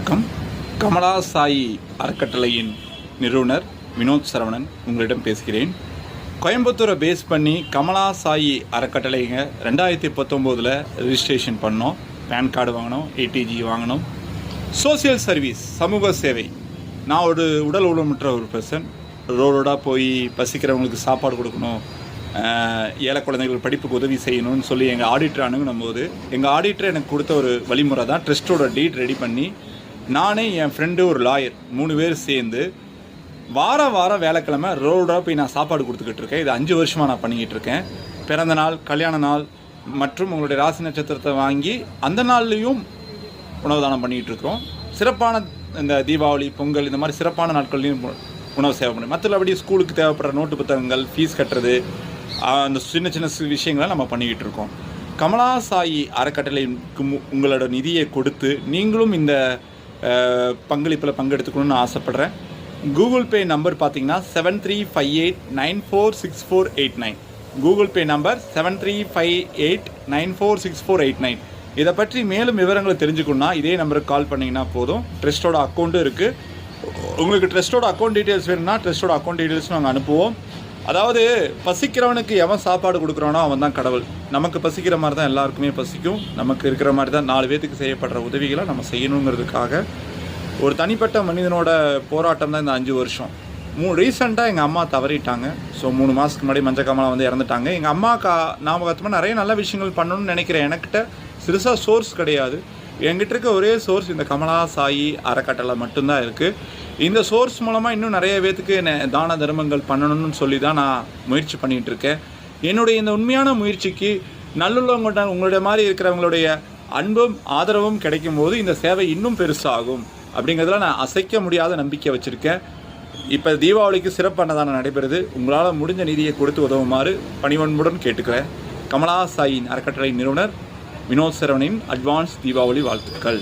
வணக்கம். கமலா சாயி அறக்கட்டளையின் நிறுவனர் வினோத் சரவணன் உங்களிடம் பேசுகிறேன். கோயம்புத்தூரை பேஸ் பண்ணி கமலா சாயி அறக்கட்டளைங்க 2019 ரெஜிஸ்ட்ரேஷன் பண்ணோம். பேன் கார்டு வாங்கினோம், ஏடிஜி வாங்கினோம். சோசியல் சர்வீஸ், சமூக சேவை. நான் ஒரு உடல் ஊனமுற்ற ஒரு பர்சன். ரோடாக போய் பசிக்கிறவங்களுக்கு சாப்பாடு கொடுக்கணும், ஏழை குழந்தைகள் படிப்புக்கு உதவி செய்யணும்னு சொல்லி எங்கள் ஆடிட்டர் அணுகுனும் போது எங்கள் ஆடிட்டர் எனக்கு கொடுத்த ஒரு வழிமுறை தான் ட்ரஸ்ட்டோட டீட் ரெடி பண்ணி நானே என் ஃப்ரெண்டு ஒரு லாயர் 3 பேர் சேர்ந்து வாரம் வேலைக்கிழமை ரோடாக போய் நான் சாப்பாடு கொடுத்துக்கிட்டு இருக்கேன். இது 5 வருஷமாக நான் பண்ணிக்கிட்டு இருக்கேன். பிறந்த நாள், கல்யாண நாள் மற்றும் உங்களுடைய ராசி நட்சத்திரத்தை வாங்கி அந்த நாள்லேயும் உணவு தானம் பண்ணிக்கிட்டு இருக்கிறோம். சிறப்பான இந்த தீபாவளி, பொங்கல் இந்த மாதிரி சிறப்பான நாட்கள்லையும் உணவு சேவை பண்ணி மற்றபடி ஸ்கூலுக்கு தேவைப்படுற நோட்டு புத்தகங்கள், ஃபீஸ் கட்டுறது, அந்த சின்ன விஷயங்களை நம்ம பண்ணிக்கிட்டு இருக்கோம். கமலா சாயி அறக்கட்டளைக்கு உங்களோட நிதியை கொடுத்து நீங்களும் இந்த பங்களிப்பில் பங்கெடுத்துக்கணும்னு ஆசைப்பட்றேன். கூகுள் பே நம்பர் பார்த்தீங்கன்னா 7358946489. Google Pay number 7358946489. இதை பற்றி மேலும் விவரங்களை தெரிஞ்சுக்கணுன்னா இதே நம்பருக்கு கால் பண்ணிங்கன்னா போதும். ட்ரஸ்ட்டோட அக்கௌண்ட்டும் இருக்குது. உங்களுக்கு ட்ரஸ்ட்டோட அக்கௌண்ட் டீட்டெயில்ஸ் வேணும்னா ட்ரஸ்ட்டோட அக்கௌண்ட் டீட்டெயில்ஸ் நாங்கள் அனுப்புவோம். அதாவது பசிக்கிறவனுக்கு எவன் சாப்பாடு கொடுக்குறானோ அவன் தான் கடவுள். நமக்கு பசிக்கிற மாதிரி தான் எல்லாருக்குமே பசிக்கும். நமக்கு இருக்கிற மாதிரி தான் 4 பேத்துக்கு செய்யப்படுற உதவிகளை நம்ம செய்யணுங்கிறதுக்காக ஒரு தனிப்பட்ட மனிதனோட போராட்டம் தான் இந்த 5 வருஷம். ரீசெண்டாக எங்கள் அம்மா தவறிட்டாங்க. ஸோ 3 மாதத்துக்கு முன்னாடி மஞ்சள் கமலா வந்து இறந்துட்டாங்க. எங்கள் அம்மாவுக்கு ஞாபகமாக நிறைய நல்ல விஷயங்கள் பண்ணணும்னு நினைக்கிறேன். எனக்கிட்ட சிறுசாக சோர்ஸ் கிடையாது. என்கிட்ட இருக்க ஒரே சோர்ஸ் இந்த கமலா சாயி அறக்கட்டளை மட்டும்தான் இருக்குது. இந்த சோர்ஸ் மூலமாக இன்னும் நிறைய பேத்துக்கு தான தர்மங்கள் பண்ணணும்னு சொல்லி தான் நான் முயற்சி பண்ணிகிட்டு இருக்கேன். என்னுடைய இந்த உண்மையான முயற்சிக்கு நல்லுள்ளவங்கள்ட்ட உங்களுடைய மாதிரி இருக்கிறவங்களுடைய அன்பும் ஆதரவும் கிடைக்கும் போது இந்த சேவை இன்னும் பெருசாகும் அப்படிங்கிறதுல நான் அசைக்க முடியாத நம்பிக்கை வச்சுருக்கேன். இப்போ தீபாவளிக்கு சிறப்பு அன்னதானம் நடைபெறுது. உங்களால் முடிஞ்ச நிதியை கொடுத்து உதவுமாறு பணிவன்புடன் கேட்டுக்கிறேன். கமலா சாயின் அறக்கட்டளை நிறுவனர் வினோத் சரவணின் அட்வான்ஸ் தீபாவளி வாழ்த்துக்கள்.